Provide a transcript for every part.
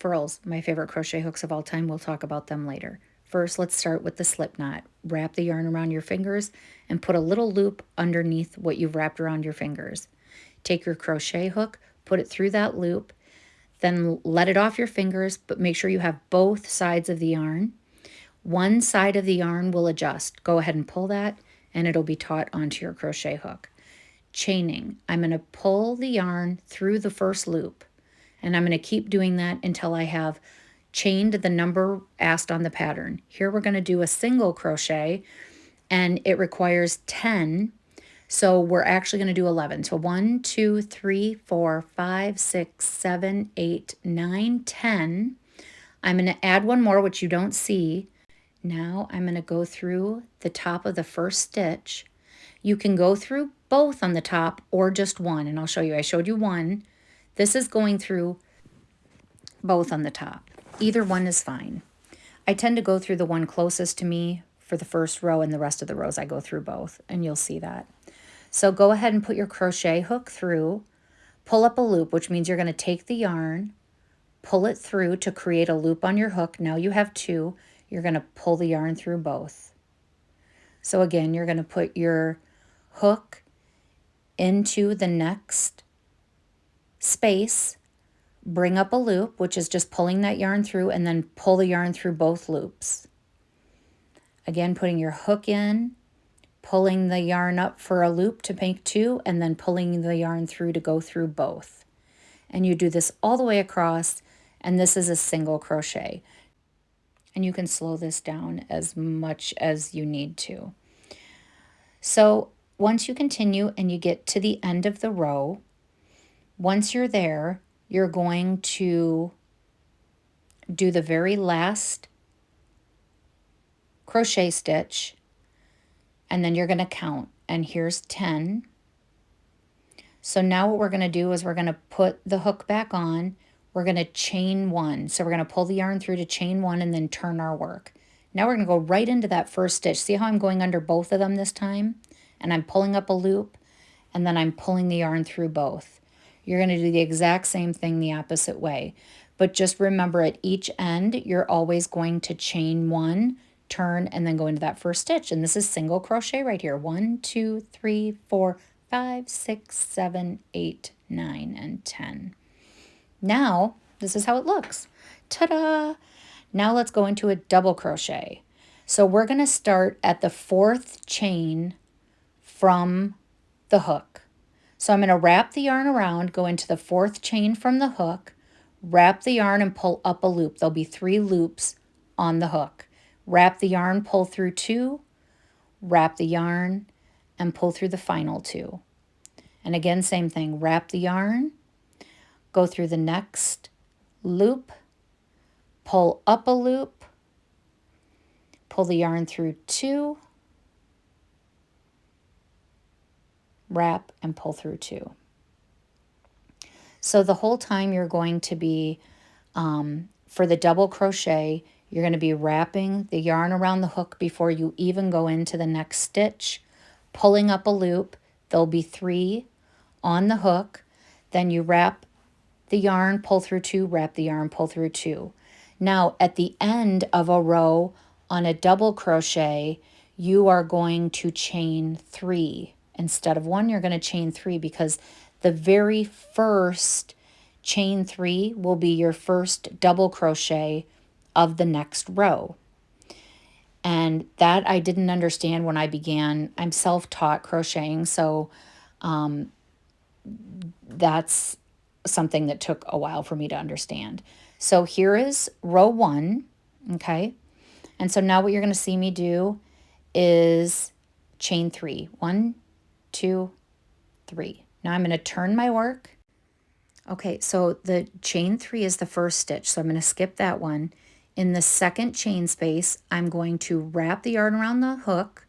Furls, my favorite crochet hooks of all time. We'll talk about them later. First, let's start with the slip knot. Wrap the yarn around your fingers and put a little loop underneath what you've wrapped around your fingers. Take your crochet hook, put it through that loop, then let it off your fingers, but make sure you have both sides of the yarn. One side of the yarn will adjust. Go ahead and pull that, and it'll be taut onto your crochet hook. Chaining. I'm going to pull the yarn through the first loop, and I'm going to keep doing that until I have chained the number asked on the pattern. Here we're going to do a single crochet, and it requires 10, so we're actually going to do 11. So 1, 2, 3, 4, 5, 6, 7, 8, 9, 10. I'm going to add one more, which you don't see. Now I'm going to go through the top of the first stitch. You can go through both on the top or just one, and I'll show you. I showed you one. This is going through both on the top. Either one is fine. I tend to go through the one closest to me for the first row, and the rest of the rows I go through both, and you'll see that. So go ahead and put your crochet hook through, pull up a loop, which means you're going to take the yarn, pull it through to create a loop on your hook. Now you have two. You're going to pull the yarn through both. So again, you're going to put your hook into the next space, bring up a loop, which is just pulling that yarn through, and then pull the yarn through both loops. Again, putting your hook in, pulling the yarn up for a loop to make two, and then pulling the yarn through to go through both. And you do this all the way across, and this is a single crochet. And you can slow this down as much as you need to. So once you continue and you get to the end of the row, once you're there, you're going to do the very last crochet stitch, and then you're going to count, and here's 10. So now what we're going to do is we're going to put the hook back on. We're going to chain one. So we're going to pull the yarn through to chain one and then turn our work. Now we're going to go right into that first stitch. See how I'm going under both of them this time? And I'm pulling up a loop, and then I'm pulling the yarn through both. You're going to do the exact same thing the opposite way. But just remember, at each end, you're always going to chain one, turn, and then go into that first stitch. And this is single crochet right here. 1, 2, 3, 4, 5, 6, 7, 8, 9, and 10. Now, this is how it looks. Ta-da! Now let's go into a double crochet. So we're going to start at the fourth chain from the hook. So I'm going to wrap the yarn around, go into the fourth chain from the hook, wrap the yarn and pull up a loop. There'll be 3 loops on the hook. Wrap the yarn, pull through 2, wrap the yarn, and pull through the final 2. And again, same thing, wrap the yarn, go through the next loop, pull up a loop, pull the yarn through 2, wrap, and pull through 2. So the whole time you're going to be, for the double crochet, you're going to be wrapping the yarn around the hook before you even go into the next stitch, pulling up a loop. There'll be 3 on the hook. Then you wrap the yarn, pull through 2, wrap the yarn, pull through 2. Now at the end of a row on a double crochet, you are going to chain 3. Instead of 1, you're going to chain 3, because the very first chain 3 will be your first double crochet of the next row. And that I didn't understand when I began. I'm self-taught crocheting, so that's something that took a while for me to understand. So here is row 1, okay? And so now what you're going to see me do is chain 3. 1, 2, 3. Now I'm going to turn my work. Okay, so the chain 3 is the first stitch, so I'm going to skip that one. In the second chain space, I'm going to wrap the yarn around the hook,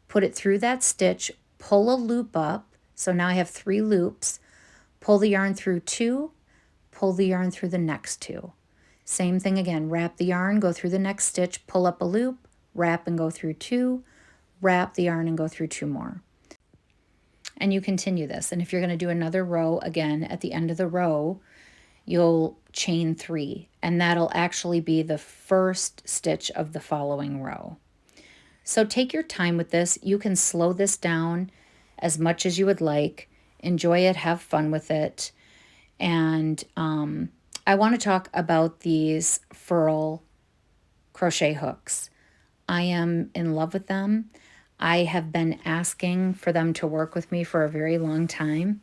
put it through that stitch, pull a loop up. So now I have 3 loops. Pull the yarn through 2, pull the yarn through the next 2. Same thing again, wrap the yarn, go through the next stitch, pull up a loop, wrap and go through 2, wrap the yarn and go through 2 more. And you continue this. And if you're going to do another row again at the end of the row, you'll chain 3, and that'll actually be the first stitch of the following row. So take your time with this. You can slow this down as much as you would like. Enjoy it, have fun with it. And I want to talk about these Furl crochet hooks. I am in love with them. I have been asking for them to work with me for a very long time,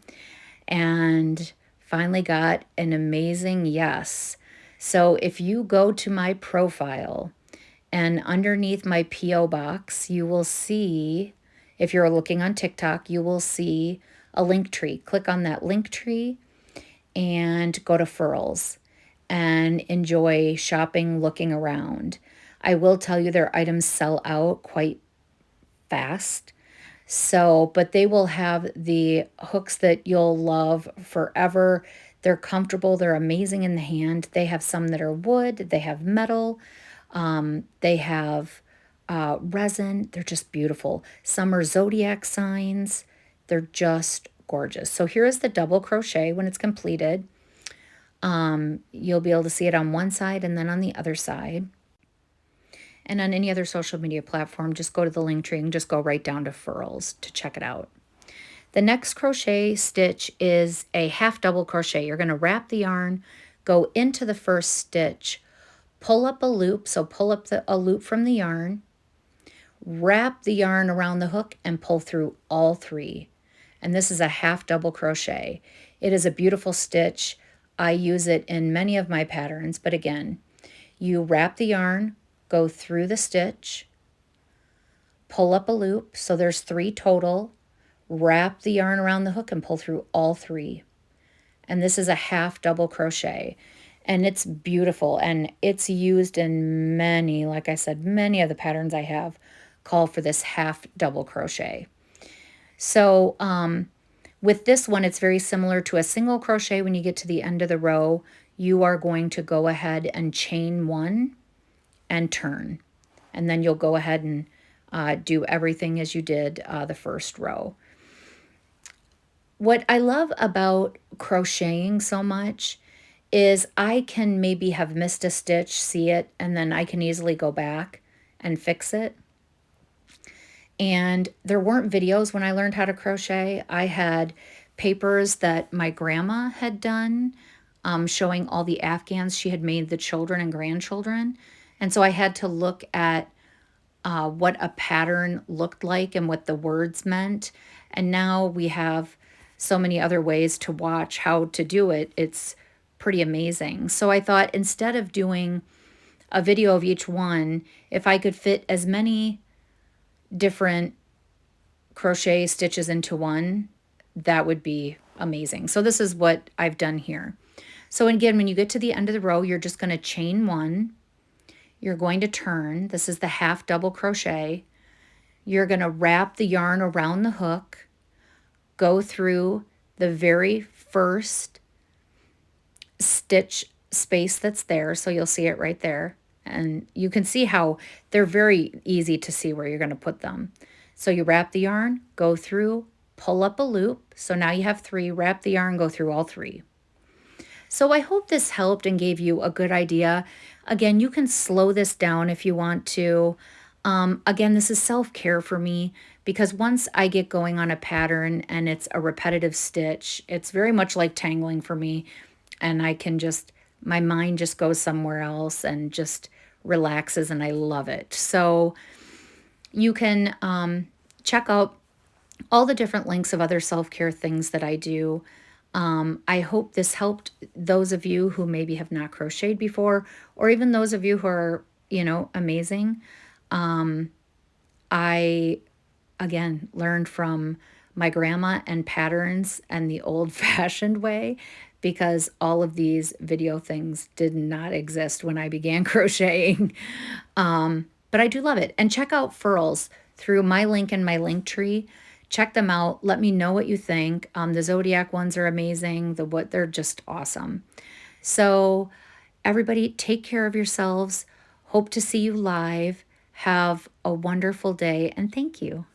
and finally got an amazing yes. So if you go to my profile and underneath my P.O. box, you will see, if you're looking on TikTok, you will see a link tree. Click on that link tree and go to Furls and enjoy shopping, looking around. I will tell you their items sell out quite fast. So, but they will have the hooks that you'll love forever. They're comfortable. They're amazing in the hand. They have some that are wood. They have metal. They have resin. They're just beautiful. Some are zodiac signs. They're just gorgeous. So here is the double crochet when it's completed. You'll be able to see it on one side and then on the other side. And on any other social media platform, just go to the link tree and just go right down to Furls to check it out. The next crochet stitch is a half double crochet. You're going to wrap the yarn, go into the first stitch, pull up a loop, so pull up a loop from the yarn, wrap the yarn around the hook and pull through all 3. And this is a half double crochet. It is a beautiful stitch. I use it in many of my patterns, but again, you wrap the yarn, go through the stitch, pull up a loop, so there's 3 total, wrap the yarn around the hook and pull through all 3. And this is a half double crochet, and it's beautiful, and it's used in many, like I said, many of the patterns I have call for this half double crochet. So with this one, it's very similar to a single crochet. When you get to the end of the row, you are going to go ahead and chain 1 and turn. And then you'll go ahead and do everything as you did the first row. What I love about crocheting so much is I can maybe have missed a stitch, see it, and then I can easily go back and fix it. And there weren't videos when I learned how to crochet. I had papers that my grandma had done showing all the Afghans she had made the children and grandchildren. And so I had to look at what a pattern looked like and what the words meant. And now we have so many other ways to watch how to do it. It's pretty amazing. So I thought instead of doing a video of each one, if I could fit as many different crochet stitches into one, that would be amazing. So this is what I've done here. So again, when you get to the end of the row, you're just going to chain 1. You're going to turn. This is the half double crochet. You're going to wrap the yarn around the hook, go through the very first stitch space that's there. So you'll see it right there. And you can see how they're very easy to see where you're going to put them. So you wrap the yarn, go through, pull up a loop. So now you have 3, wrap the yarn, go through all 3. So I hope this helped and gave you a good idea. Again, you can slow this down if you want to. Again, this is self-care for me because once I get going on a pattern and it's a repetitive stitch, it's very much like tangling for me. And I can just, my mind just goes somewhere else and just relaxes, and I love it. So you can check out all the different links of other self-care things that I do. I hope this helped those of you who maybe have not crocheted before, or even those of you who are, amazing. I, again, learned from my grandma and patterns and the old-fashioned way, because all of these video things did not exist when I began crocheting. But I do love it. And check out Furls through my link in my link tree. Check them out. Let me know what you think. The Zodiac ones are amazing. They're just awesome. So everybody, take care of yourselves. Hope to see you live. Have a wonderful day, and thank you.